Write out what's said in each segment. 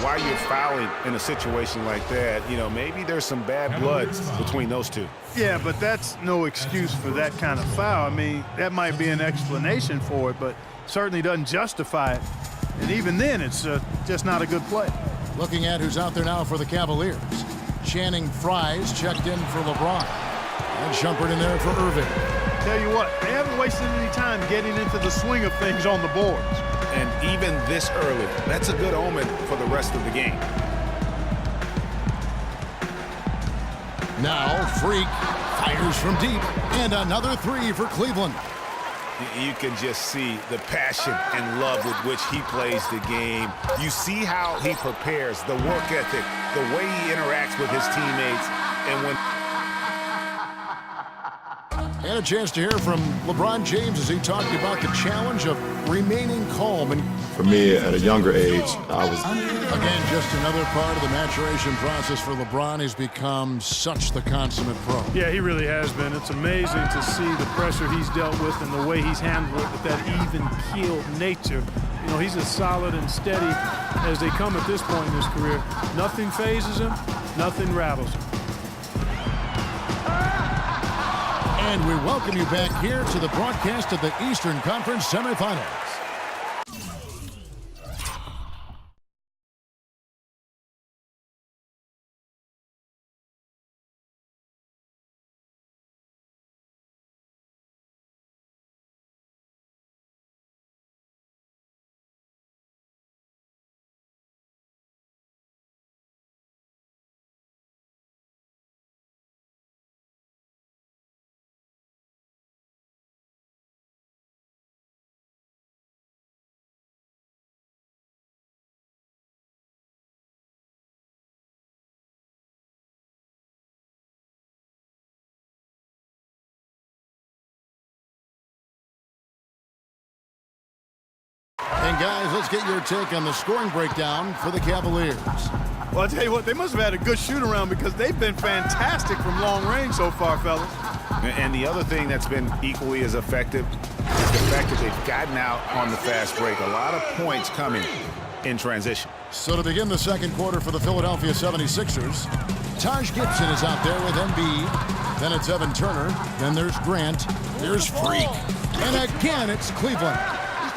why you're fouling in a situation like that. You know, maybe there's some bad blood between those two. Yeah, but that's no excuse for that kind of foul. I mean, that might be an explanation for it, but certainly doesn't justify it. And even then, it's just not a good play. Looking at who's out there now for the Cavaliers. Channing Frye's checked in for LeBron. And Shumpert in there for Irving. Tell you what, they haven't wasted any time getting into the swing of things on the boards. And even this early, that's a good omen for the rest of the game. Now Freak fires from deep, and another three for Cleveland. You can just see the passion and love with which he plays the game. You see how he prepares, the work ethic, the way he interacts with his teammates, and when... And a chance to hear from LeBron James as he talked about the challenge of remaining calm. And for me, at a younger age, I was... Again, just another part of the maturation process for LeBron. He's become such the consummate pro. Yeah, he really has been. It's amazing to see the pressure he's dealt with and the way he's handled it with that even-keeled nature. You know, he's as solid and steady as they come at this point in his career. Nothing phases him, nothing rattles him. And we welcome you back here to the broadcast of the Eastern Conference semifinals. And guys, let's get your take on the scoring breakdown for the Cavaliers. Well, I'll tell you what, they must have had a good shoot-around because they've been fantastic from long range so far, fellas. And the other thing that's been equally as effective is the fact that they've gotten out on the fast break. A lot of points coming in transition. So to begin the second quarter for the Philadelphia 76ers, Taj Gibson is out there with Embiid. Then it's Evan Turner. Then there's Grant. There's Freak. And again, it's Cleveland.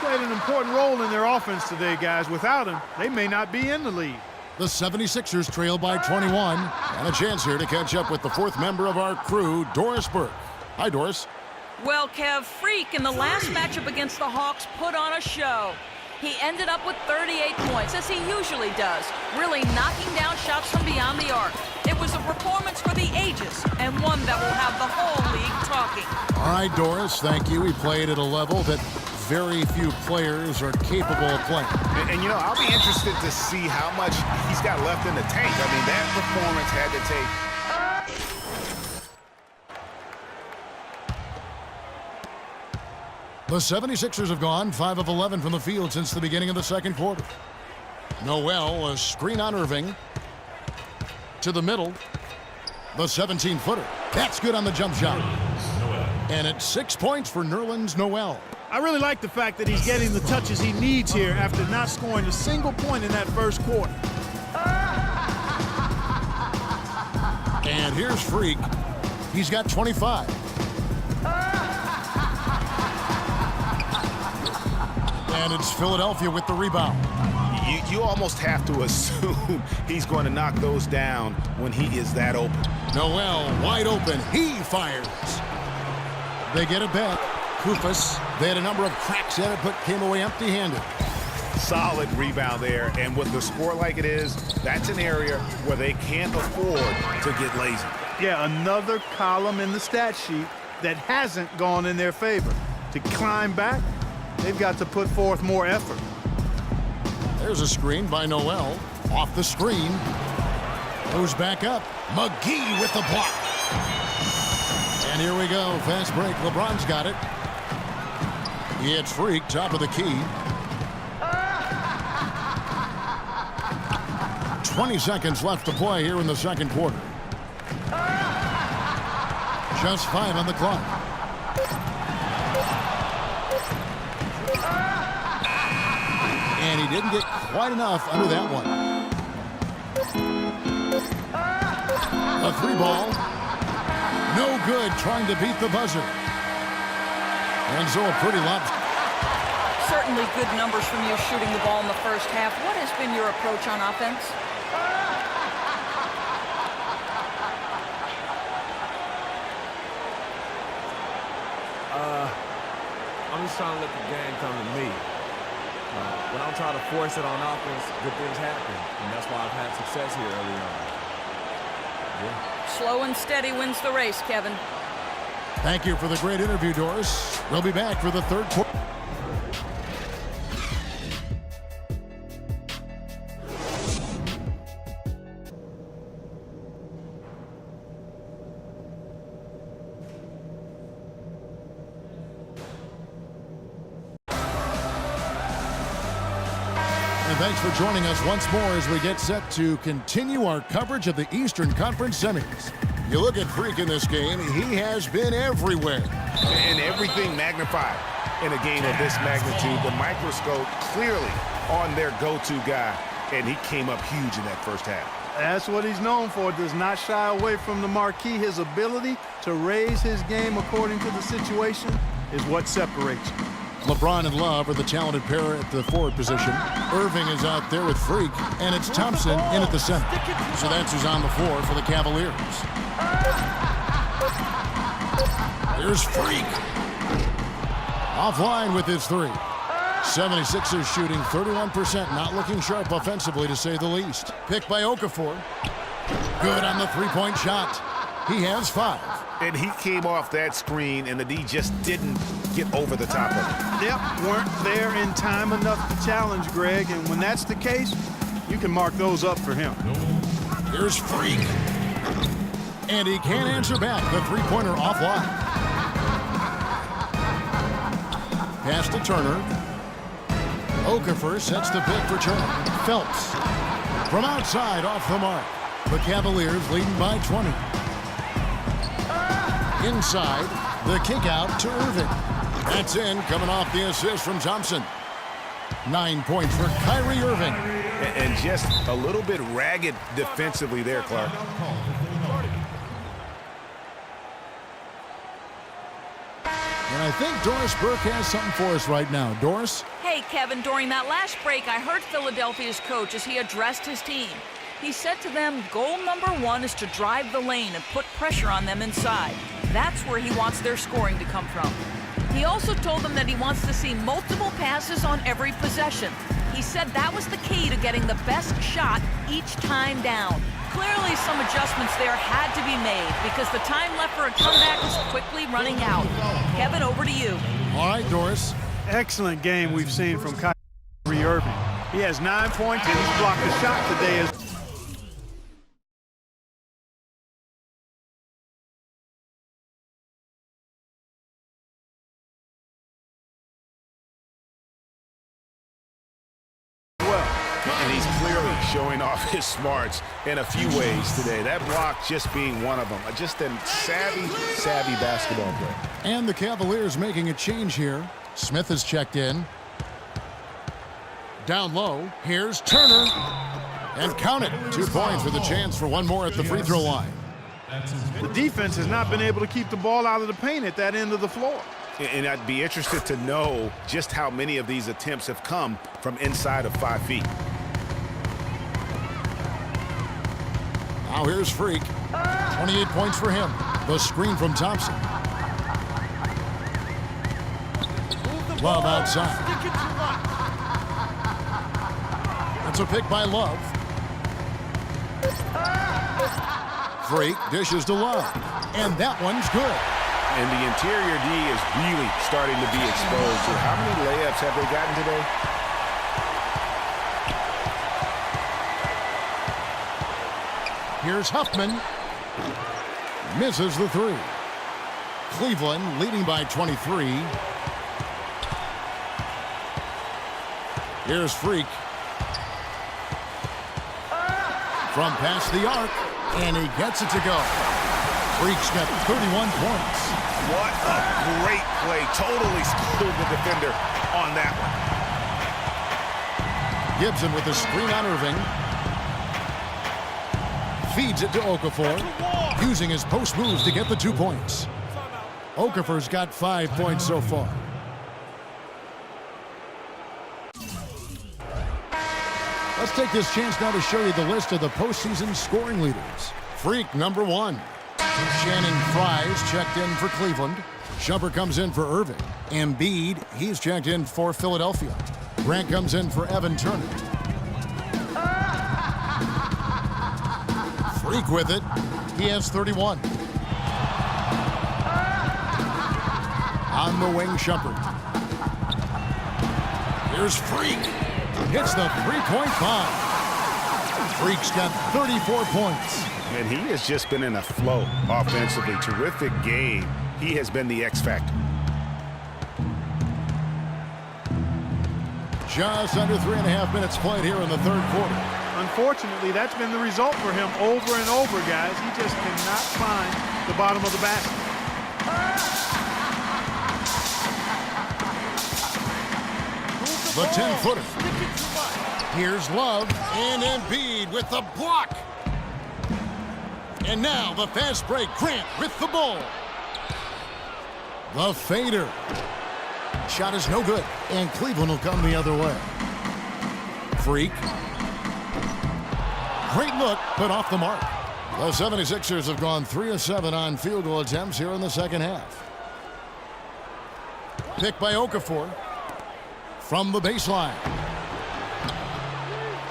Played an important role in their offense today, guys. Without him, they may not be in the lead. The 76ers trail by 21. And a chance here to catch up with the fourth member of our crew, Doris Burke. Hi, Doris. Well, Kev, Freak in the last matchup against the Hawks put on a show. He ended up with 38 points, as he usually does, really knocking down shots from beyond the arc. It was a performance for the ages, and one that will have the whole league talking. All right, Doris, thank you. He played at a level that very few players are capable of playing. And you know, I'll be interested to see how much he's got left in the tank. I mean, that performance had to take... The 76ers have gone 5 of 11 from the field since the beginning of the second quarter. Noel, a screen on Irving. To the middle. The 17-footer. That's good on the jump shot. And it's 6 points for Nerlens Noel. I really like the fact that he's getting the touches he needs here after not scoring a single point in that first quarter. And here's Freak. He's got 25. And it's Philadelphia with the rebound. You almost have to assume he's going to knock those down when he is that open. Noel wide open. He fires. They get it back. Kufas, they had a number of cracks at it, but came away empty-handed. Solid rebound there, and with the score like it is, that's an area where they can't afford to get lazy. Yeah, another column in the stat sheet that hasn't gone in their favor. To climb back, they've got to put forth more effort. There's a screen by Noel. Off the screen. Goes back up. McGee with the block. And here we go. Fast break. LeBron's got it. He hits Freak, top of the key. 20 seconds left to play here in the second quarter. Just 5 on the clock. And he didn't get quite enough under that one. A 3-ball. No good, trying to beat the buzzer. And so a pretty lot. Certainly good numbers from you shooting the ball in the first half. What has been your approach on offense? I'm just trying to let the game come to me. When I'm trying to force it on offense, good things happen. And that's why I've had success here early on. Yeah. Slow and steady wins the race, Kevin. Thank you for the great interview, Doris. We'll be back for the third quarter. And thanks for joining us once more as we get set to continue our coverage of the Eastern Conference Semis. You look at Freak in this game, he has been everywhere. And everything magnified in a game of this magnitude. The microscope clearly on their go-to guy, and he came up huge in that first half. That's what he's known for. Does not shy away from the marquee. His ability to raise his game according to the situation is what separates him. LeBron and Love are the talented pair at the forward position. Irving is out there with Freak, and it's Thompson in at the center. So that's who's on the floor for the Cavaliers. Here's Freak. Offline with his three. 76ers shooting 31%, not looking sharp offensively to say the least. Picked by Okafor. Good on the three-point shot. He has 5. And he came off that screen, and the D just didn't get over the top of it. Yep, weren't there in time enough to challenge Greg, and when that's the case, you can mark those up for him. Here's Freak. And he can't answer back. The three-pointer offline. Pass to Turner. Okafor sets the pick for Turner. Phelps. From outside, off the mark. The Cavaliers leading by 20. Inside, the kick out to Irving. That's in, coming off the assist from Thompson. 9 points for Kyrie Irving. And just a little bit ragged defensively there, Clark. And I think Doris Burke has something for us right now. Doris? Hey, Kevin, during that last break, I heard Philadelphia's coach as he addressed his team. He said to them, goal number 1 is to drive the lane and put pressure on them inside. That's where he wants their scoring to come from. He also told them that he wants to see multiple passes on every possession. He said that was the key to getting the best shot each time down. Clearly some adjustments there had to be made because the time left for a comeback is quickly running out. Kevin, over to you. All right, Doris. Excellent game we've seen from Kyrie Irving. He has 9 points, and he's blocked a shot today as And he's clearly showing off his smarts in a few ways today. That block just being one of them. Just a savvy basketball player. And the Cavaliers making a change here. Smith has checked in. Down low, here's Turner. And count it. 2 points with a chance for one more at the free throw line. the defense has not been able to keep the ball out of the paint at that end of the floor. And I'd be interested to know just how many of these attempts have come from inside of 5 feet. Now here's Freak. 28 points for him. The screen from Thompson. Love outside. That's a pick by Love. Freak dishes to Love. And that one's good. And the interior D is really starting to be exposed. So how many layups have they gotten today? Here's Huffman. Misses the three. Cleveland leading by 23. Here's Freak. From past the arc. And he gets it to go. Freak's got 31 points. What a great play. Totally schooled the defender on that one. Gibson with the screen on Irving. feeds it to Okafor, using his post moves to get the 2 points. Okafor's got 5 points so far. Let's take this chance now to show you the list of the postseason scoring leaders. Freak, number 1. Channing Frye's checked in for Cleveland. Shumpert comes in for Irving. Embiid, he's checked in for Philadelphia. Grant comes in for Evan Turner. Freak with it. He has 31. On the wing, Shumpert. Here's Freak. Hits the three-point bomb. Freak's got 34 points. And he has just been in a flow offensively. Terrific game. He has been the X factor. Just under 3.5 minutes played here in the third quarter. Unfortunately, that's been the result for him over and over, guys. He just cannot find the bottom of the basket. The 10-footer. Here's Love and Embiid with the block. And now the fast break. Grant with the ball. The fader. Shot is no good, and Cleveland will come the other way. Freak. Great look, but off the mark. The 76ers have gone 3 of 7 on field goal attempts here in the second half. Picked by Okafor from the baseline.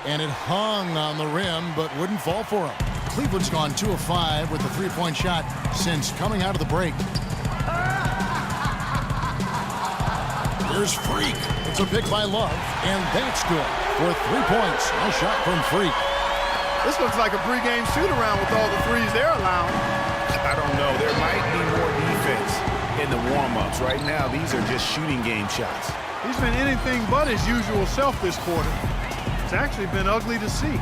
And it hung on the rim, but wouldn't fall for him. Cleveland's gone 2 of 5 with the three-point shot since coming out of the break. Here's Freak. It's a pick by Love, and that's good for 3 points. Nice shot from Freak. This looks like a pregame shoot-around with all the threes they're allowing. I don't know. There might be more defense in the warm-ups. Right now, these are just shooting game shots. He's been anything but his usual self this quarter. It's actually been ugly to see.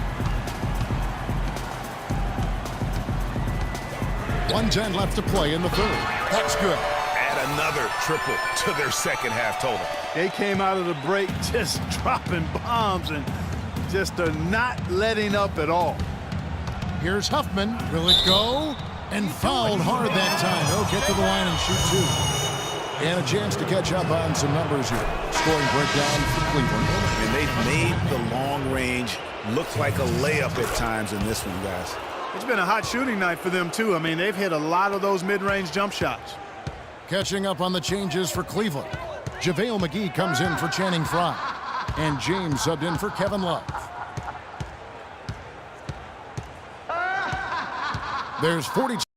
1:10 left to play in the third. That's good. Add another triple to their second half total. They came out of the break just dropping bombs and just not letting up at all. Here's Huffman. Will it go? And fouled hard that time. He'll get to the line and shoot 2. And a chance to catch up on some numbers here. Scoring breakdown for Cleveland. And they've made the long range look like a layup at times in this one, guys. It's been a hot shooting night for them, too. I mean, they've hit a lot of those mid-range jump shots. Catching up on the changes for Cleveland. JaVale McGee comes in for Channing Frye. And James subbed in for Kevin Love. There's 42.